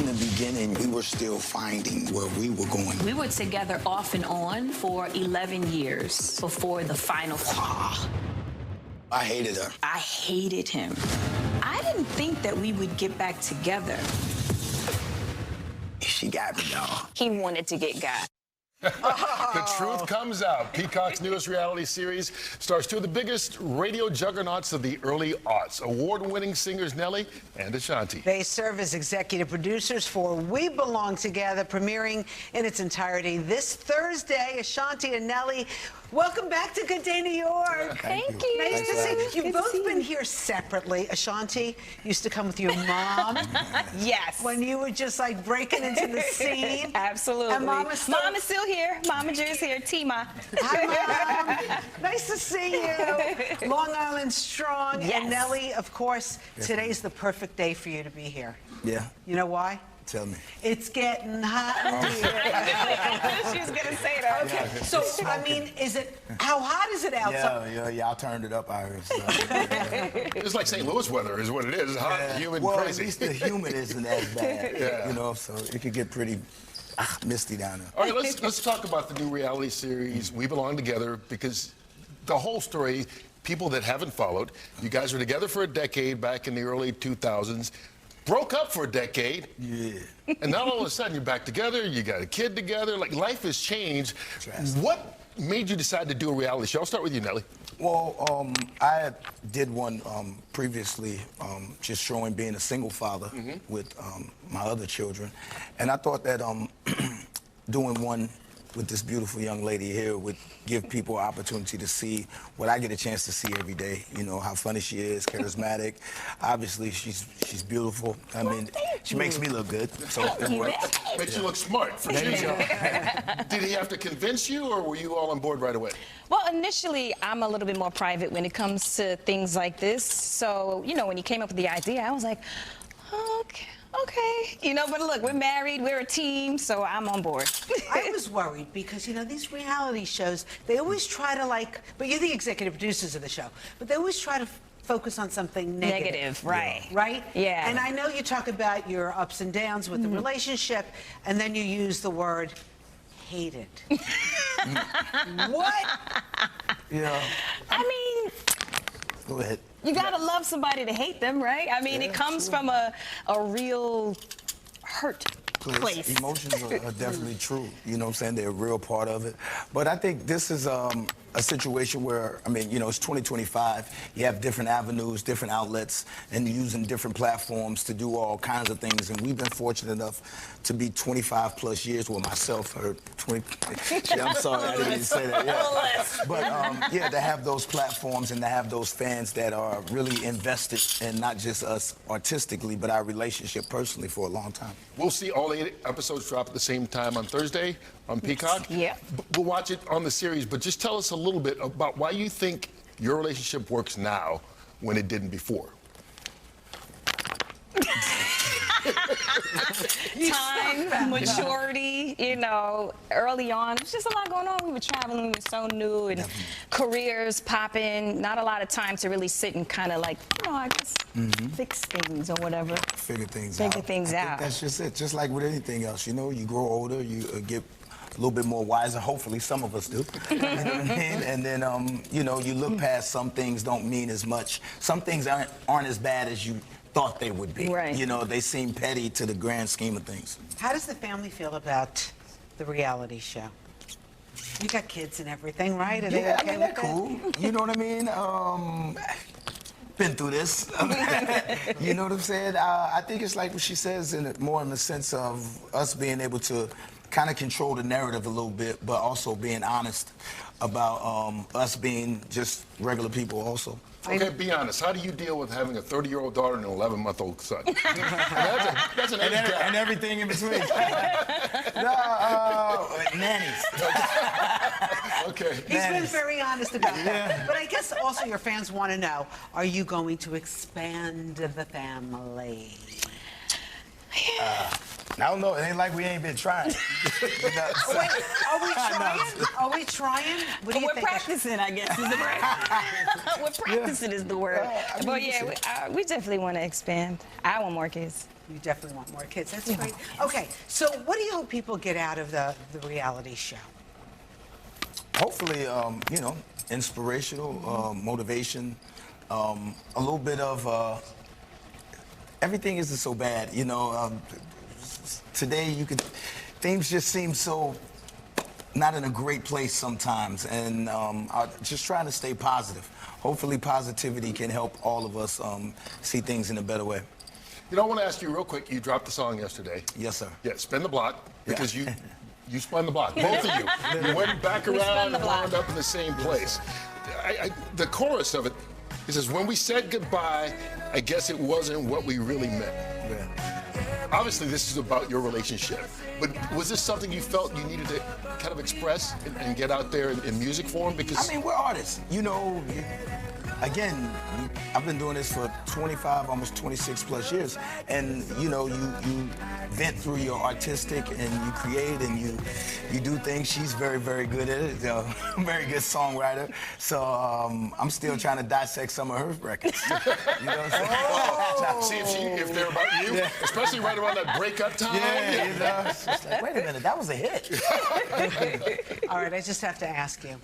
in the beginning, we were still finding where we were going. We were together off and on for 11 years before the final flaw. I hated her. I hated him. I didn't think that we would get back together. She got me, y'all. He wanted to get got. The truth comes out. Peacock's newest reality series stars two of the biggest radio juggernauts of the early aughts, award-winning singers Nelly and Ashanti. They serve as executive producers for We Belong Together, premiering in its entirety this Thursday. Ashanti and Nelly, welcome back to Good Day New York. Thank you. Nice to see you. You've both been here separately. Ashanti used to come with your mom. Yes. When you were just like breaking into the scene. Absolutely. And Mama's still here. Mama Drew's here. Tima. Hi, Mom. Nice to see you. Long Island strong. Yes. And Nelly, of course, today's the perfect day for you to be here. Yeah. You know why? Tell me. It's getting hot in here. She was going to say that. Okay, so, I mean, how hot is it outside? Yeah, y'all turned it up out here. So. It's like St. Louis weather is what it is. It's hot, humid, well, crazy. At least the humid isn't as bad, you know, so it could get pretty misty down there. All right, let's talk about the new reality series, We Belong Together, because the whole story, people that haven't followed, you guys were together for a decade back in the early 2000s, broke up for a decade. Yeah. And now all of a sudden you're back together, you got a kid together, like life has changed. Drastic. What made you decide to do a reality show? I'll start with you, Nelly. Well, I did one previously, just showing being a single father with my other children. And I thought that doing one with this beautiful young lady here would give people an opportunity to see what I get a chance to see every day. You know, how funny she is, charismatic. Obviously, she's beautiful. I mean, she makes me look good, so it works. Makes you look smart. For sure. Did he have to convince you, or were you all on board right away? Well, initially, I'm a little bit more private when it comes to things like this. So, you know, when you came up with the idea, I was like, okay. You know, but look, we're married, we're a team, so I'm on board. I was worried because, you know, these reality shows, they always try to but you're the executive producers of the show, but they always try to focus on something negative. Negative, right. Right? Yeah. And I know you talk about your ups and downs with the relationship, and then you use the word hated. What? Yeah. I mean, Go ahead. you gotta love somebody to hate them, right? I mean, it comes from a real hurt place. Emotions are definitely true. You know what I'm saying? They're a real part of it. But I think this is a situation where, I mean, you know, it's 2025. You have different avenues, different outlets, and using different platforms to do all kinds of things. And we've been fortunate enough to be 25 plus years, well, myself, or 20. Yeah, I'm sorry, I didn't even say that. Yeah. But yeah, to have those platforms and to have those fans that are really invested in not just us artistically, but our relationship personally for a long time. We'll see all 8 episodes drop at the same time on Thursday on Peacock. Yeah. We'll watch it on the series, but just tell us a little bit about why you think your relationship works now when it didn't before. Time, maturity, you know, early on, there's just a lot going on. We were traveling, we were so new, and careers popping, not a lot of time to really sit and kind of like, you know, I guess fix things or whatever. Figure things out. I think that's just it. Just like with anything else, you know, you grow older, you get a little bit more wiser. Hopefully, some of us do. You know what I mean? And then, you know, you look past some things don't mean as much. Some things aren't as bad as you thought they would be. Right. You know, they seem petty to the grand scheme of things. How does the family feel about the reality show? You got kids and everything, right? Are they Yeah, okay I mean, they're with that? cool. You know what I mean? Been through this. You know what I'm saying? I think it's like what she says, more in the sense of us being able to kind of control the narrative a little bit, but also being honest about us being just regular people also. Okay, be honest. How do you deal with having a 30-year-old daughter and an 11-month-old son? That's an age gap. And everything in between. Nannies. Okay. He's been very honest about that. But I guess also your fans want to know, are you going to expand the family? I don't know. It ain't like we ain't been trying. You know, so- Wait, are we trying? Are we trying? What do you We're think? practicing, I guess, is the word. We're practicing is the word. I mean, But you yeah, we definitely want to expand. I want more kids. You definitely want more kids. That's great. Okay, so what do you hope people get out of the reality show? Hopefully, you know, inspirational, motivation, a little bit of everything isn't so bad. You know, today things just seem so not in a great place sometimes, and I'm just trying to stay positive. Hopefully, positivity can help all of us see things in a better way. You know, I want to ask you real quick. You dropped the song yesterday. Yes, sir. Yeah, Spin the Block, because Yeah. you spun the block, both of you. You went back We spun around the and block. wound up in the same place. The chorus of it, it says, when we said goodbye, I guess it wasn't what we really meant. Yeah. Obviously, this is about your relationship, but was this something you felt you needed to kind of express and get out there in music form? Because I mean, we're artists. You know, again, I've been doing this for 25, almost 26 plus years. And, you know, you vent through your artistic and you create and you do things. She's very, very good at it. Very good songwriter. So I'm still trying to dissect some of her records. You know what I'm saying? see if they're about you, especially right around that breakup time. Yeah, you know. It's just like, wait a minute, that was a hit. All right, I just have to ask you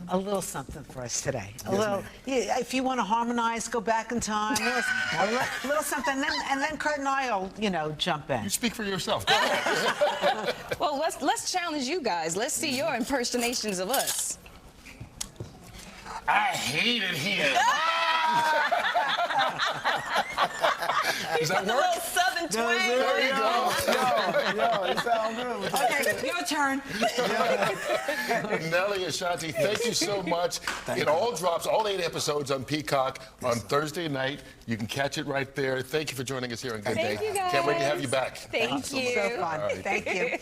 a little something for us today. A Yes, little, ma'am. yeah, if you want to harmonize, go back in time. A little something, and then Kurt and I will, you know, jump in. You speak for yourself. Go ahead. Well, let's challenge you guys. Let's see your impersonations of us. I hated him. Does that A work? little southern twang. There you go. Yo, it sounds good. With that. Okay, your turn. Nelly and Ashanti, thank you so much. It all drops, all 8 episodes on Peacock on Thursday night. You can catch it right there. Thank you for joining us here on Good Thank Day. you, guys. Can't wait to have you back. Thank you. So fun. Thank you.